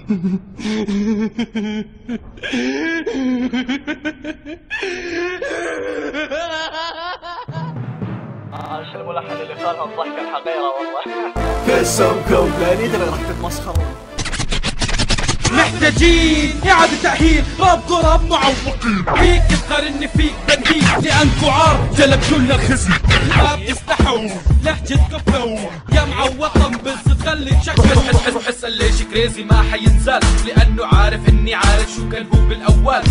ايش الملحن اللي قالها الضحكة الحقيرة والله. كسمكم لا نريد راح تتمسخرون. محتاجين إعادة تأهيل راب ضرب معوقين. فيك يفخر فيك بنهيك لأنكو عار جلب كل الخزي. ما بتفتحوا لهجتكم فو يا معوطة بس تخلي تشكل. وحس ليش كريزي ما حينزل لأنه عارف إني عارف شو كان هو بالأول.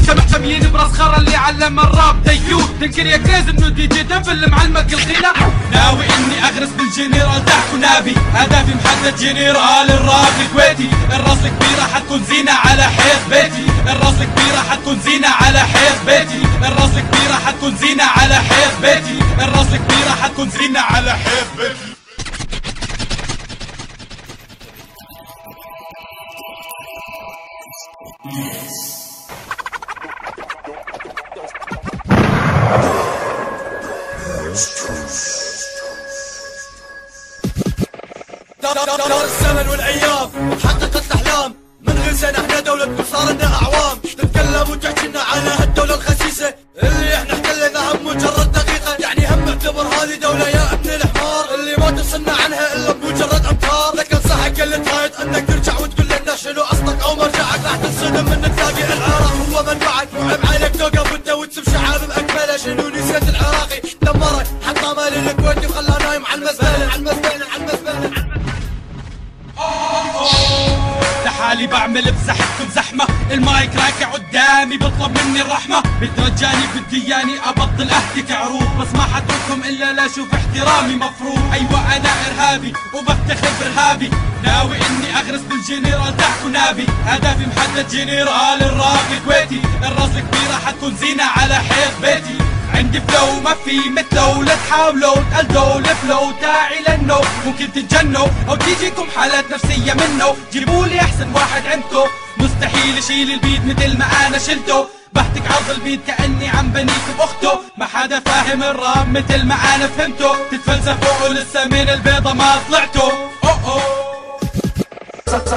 محتميين براس خرا اللي علم الراب ديور. تنكر يا كريزي إنه دي جي دبل معلمك الغيلة. ناوي إني أغرس بالجنرال تحكو نابي. هدفي محدد جنرال الراب الكويتي. الراس كبيرة حتكون زينة على حيط بيتي. الراس كبيرة حتكون زينة على حيط بيتي. الراس كبيرة حتكون زينة على حيط بيتي. الراس كبيرة حتكون زينة على حيط بيتي. دار الزمن والايام حققت الاحلام. من غير سنة احنا دولتنا صار لنا اعوام. تتكلم وتحكي لنا على هالدولة الخسيسة اللي احنا احتليناها بمجرد دقيقة. يعني هم اعتبر هذه دولة يا ابن الحمار اللي ما تفصلنا عنها الا بمجرد امتار. لكن صحك اللي ترايد انك ترجع وتقول لنا شنو اصلك او مرجعك. راح تنصدم من تلاقي العراق هو منبعك. وعيب عليك توقف انت وتسب شعاب باكمله. شنو نسيت العراقي دمرك حطه مال الكويتي وخلاه نايم على المزبلة. لحالي بعمل بزحفكم زحمة. المايك راكع قدامي بطلب مني الرحمة. بترجاني بدياني ابطل اهتك عروض. بس ما حترككم الا لا اشوف احترامي مفروض. ايوه انا ارهابي وبفتخر بارهابي. ناوي اني اغرس بالجنرال تحكو نابي. هدفي محدد جنرال الراب الكويتي. الراس كبيرة حتكون زينة على حيط بيتي. عندي فلو ما في مثله. لا تحاولوا تقلدوا الفلو تاعي لانه ممكن تتجنوا او تيجيكم حالات نفسية منه. جيبولي احسن واحد عندكم. مستحيل اشيل البيت مثل ما انا شلته. بحتك عرض البيت كاني عم بنيك باخته. ما حدا فاهم الراب مثل ما انا فهمته. تتفلسفوا ولسه من البيضة ما طلعتوا.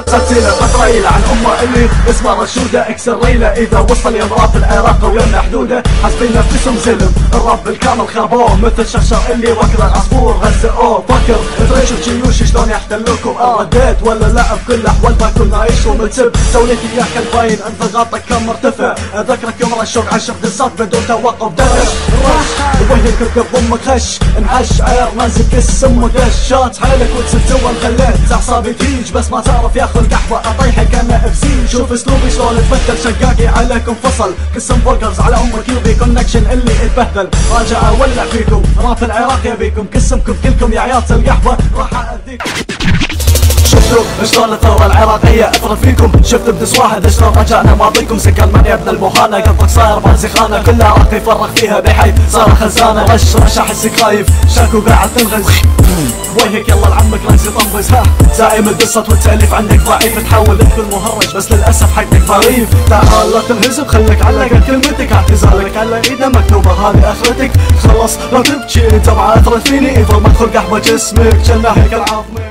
سلسلة فترة عن أمة اللي اسمها رشودة. اكسر ريلة إذا وصل يوم راب العراق ويمنع حدوده. حاسبين نفسهم زلم الرب الكامل خابوه. مثل شرشر اللي وكل العصفور غزقوه. فكر تريشوا جيوش شلون يحتلوكم. رديت ولا لا بكل الأحوال بكون نايش ومتسب. سوليتي يا كالباين انت غاطك كم مرتفع. ذكرك يوم رشوك 10 دسات بدون توقف دش رش. وهيك ركب ضمك خش انعش عير مازك السم ودش. شات حالك وتسد خليت اعصابي تيج. بس ما تعرف ياخذ قحوة اطيحك انا افزين. شوف اسلوبي شلون اتبدل. شقاقي عليكم فصل قسم برجرز على امك يوبي كونكشن اللي اتبهدل. راجع اولع فيكم راب العراق يبيكم. قسمكم كلكم يا عيال القحوة راح اذيكم. شفتوا شلون الثورة العراقية اثرت فيكم. شفت بدس واحد شلون رجعنا ماضيكم. سكن من يا ابن المهانة قلبك صاير مازخانة. كلها راح يفرغ فيها بحيث صار خزانة. رش احسك خايف شاكو قاعد تنغز. وجهك يلا لعمك رمزي طنبز. ها زائم القصة والتأليف عندك ضعيف. تحاول تكون مهرج بس للأسف حياتك ظريف. تعال لا تنهزم خليك على كلمتك. اعتزالك على ايده مكتوبة هذه اخرتك. خلص لا تبكي انت ما اثرت فيني. اذا ما ادخل قحوة جسمك جنة هيك العظمي.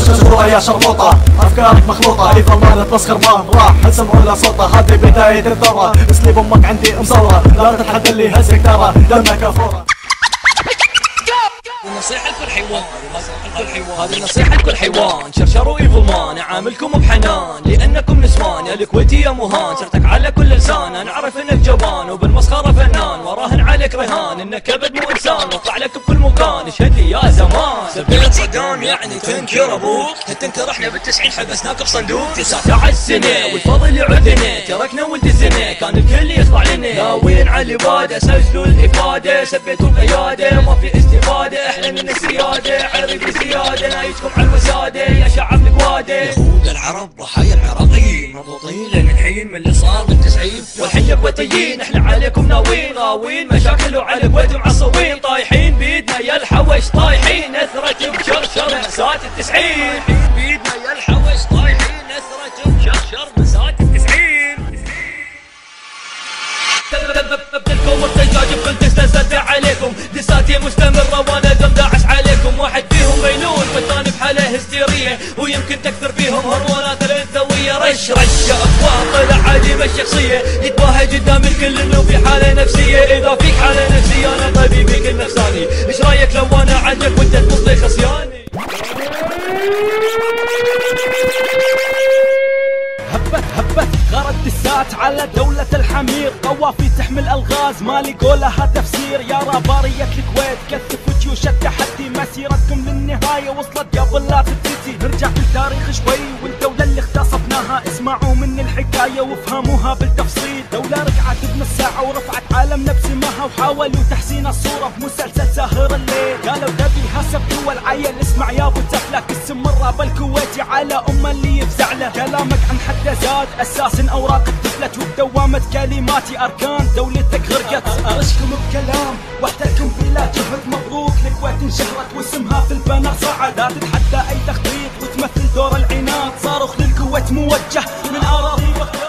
شرشورة يا شرموطة افكارك مخلوطة. اذا ما نتمسخر ما راح اسمع ولا صوته. هذه بداية الذرة اسليب امك عندي مصورة. لا تتحدى اللي هزك ترى دمك فورة. نصيحة لكل حيوان. هذه نصيحة لكل حيوان. شرشروا ايفل مان اعاملكم بحنان. لانكم نسوان يا الكويتي يا مهان. سرتك على كل لسان. انا اعرف انك جبان وبالمسخرة فنان. وراهن عليك رهان انك كبد مو انسان. واطلع لك بكل مكان اشهد لي يا زمان. سبيت صدام يعني تنكر ابوك. تنكر احنا بال90 حبسناك بصندوق. 19 سنة والفضل يعذنا. تركنا وانت الزنا كان الكل يخضع لنا. ناويين على الابادة سجلوا الافادة. سبيتوا القيادة ما في استفادة. احنا من السيادة عربي زيادة. نايجكم على الوسادة يا شعب القوادة. يهود العرب ضحايا العراقيين مضبوطين لان الحين من اللي صار بال90. والحين يا كويتيين احنا عليكم ناويين. غاوين مشاكل وعلى الكويت معصبين. طايحين بيدنا يا الحوش طايحين. اثرت بشرشر مسات ال90. بيدنا يا الحوش طايحين. اثرت بشرشر مسات ال90. بدلكم الدجاج بكل تستسد عليكم. دساتي مستمرة وانا دم داعش عليكم. واحد فيهم ميلون والثاني بحالة هستيرية. ويمكن تكثر فيهم هرمونات الانثوية. رش أفواه طلع عديم الشخصية يتباهى قدام الكل انه في حالة نفسية. اذا فيك حالة نفسية انا طبيبي كل نفساني، ايش رايك لو انا عندك وانت تمضي خصياني؟ هبت غرد دسات على دولة الحمير، طوافي تحمل الغاز ما لقوا لها تفسير. يا رابارية الكويت كثفوا جيوش التحدي، مسيرتكم للنهاية وصلت قبل لا تبتدي. نرجع بالتاريخ شوي والدولة اللي اغتصبناها، اسمعوا مني الحكاية وافهموها بالتفصيل. دولة رجعت بنص ساعة ورفعت عالمنا بسماها، وحاولوا تحسين الصورة بمسلسل ساهر الليل. قالوا تبي حسب دول عيل، اسمع يا ابو تفلك اسم الراب الكويتي على اللي يفزع له. كلامك عن حد زاد اساس اوراقك تفلت، وبدوامة كلماتي اركان دولتك غرقت. ارشكم بكلام واحتلكم بلا جهد، مبروك الكويت انشهرت واسمها في البنر صعد. لا تتحدى اي تخطيط وتمثل دور العناد، صاروخ للكويت موجه من اراضي بغداد.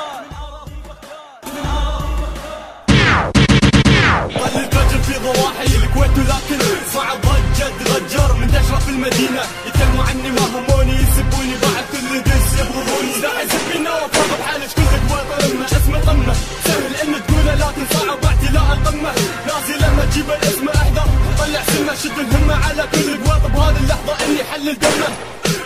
ظل الفجر في ضواحي الكويت، ولكن صعب ضجة غجر منتشرة في المدينة. يتكلموا عني وهموني يسبوني بعد كل دس يبغضوني. لا يسبينا وفوق بحالك كل قوة اسم قمة سهل ان تقوله لكن صعب اعتلاء القمة. لازم لما تجيب الاسم احذر طلع سنة، شد الهمة على كل قوة بهذه اللحظة اني حلل دمه.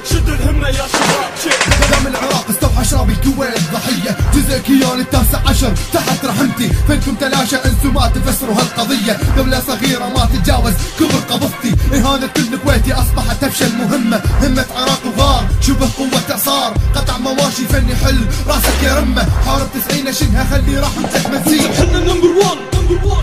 شد الهمة يا شباب. كلام العراق استوحى شراب الكويت ضحية، جزء كيان التاسع عشر تحت رحمتي. فينكم تلاشى انتم ما تفسروا هالقضية، دولة صغيرة ما تتجاوز كبر قبضتي. إهانة كل كويتي أصبحت تفشل مهمة، همة عراق وغار شبه قوة إعصار. قطع مواشي فني حل راسك يا رمة، حارب 90 شنها خلي رحمتك منسية. احنا نمبر 1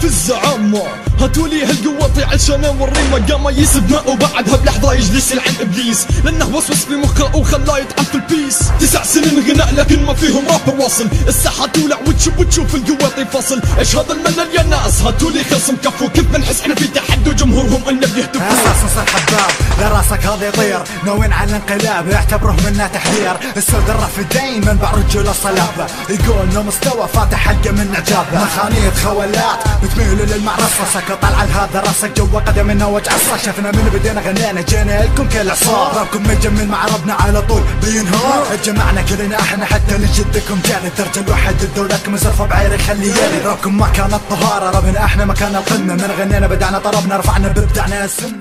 في الزعامة، هاتولي هالقواطي عشان اوري مقامه يسبنا، وبعدها بلحظة يجلس يلعن ابليس لانه وسوس في مخه وخلاه يطعن في البيس. 9 سنين غناء لكن ما فيهم رابر واصل، الساحة تولع وتشوف القواطي فاصل. ايش هذا الملل يا ناس، هاتولي خصم كفو كيف بنحس احنا في تحدي وجمهورهم انه بيهتفوا. اساس نصير حباب لراسك هذا يطير، ناويين على الانقلاب يعتبروه منا تحذير. السود الرافدين منبع رجول الصلابة، يقول انه مستوى فاتح حلقة من عجابة. مخانيط خوالات بتميل للمعرصة، راسك طلع لهذا راسك جوا قدمنا وجع الصا. شفنا من بدينا غنينا جينا لكم كالعصار، رابكم مجمل مع ربنا على طول بينهار. جمعنا كلنا احنا حتى نجدكم جاني، الدرجة الواحد دولتكم زرفة بعير يخلي يالي. رابكم ما كانت طهارة، ربنا احنا مكان القمة. من غنينا بدعنا طربنا رفعنا ببدعنا السن.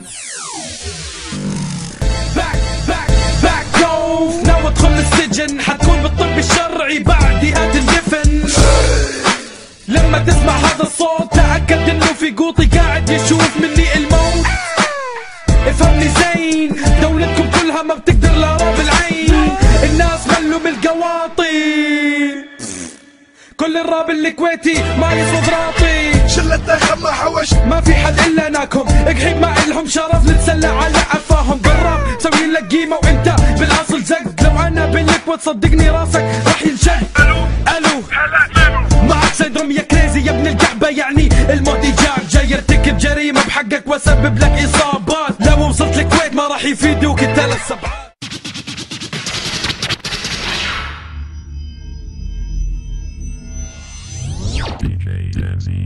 ناوي ادخل السجن حتكون بالطب الشرعي بعدها تندفن. لما تسمع هذا الصوت تأكد انه في قوطي قاعد يشوف مني الموت. افهمني زين دولتكم كلها ما بتقدر لها بالعين، الناس ملوا من القواطي. كل الراب الكويتي ما يصرف راطي، شلتنا خمة حوش ما في حد الا اناكم اقحيب ما الهم شرف نتسلى على عفاهم. بالراب سوي لك قيمة وانت بالاصل زق، لو انا بالكويت صدقني راسك راح ينشق. الو معك سندروم يا كريزي يا ابن الكعبة، يعني الموت ايجاب جاي يرتكب جريمة بحقك واسبب لك اصابات. لو وصلت الكويت ما راح يفيدوك الثلاث سبعات. DJ Desi.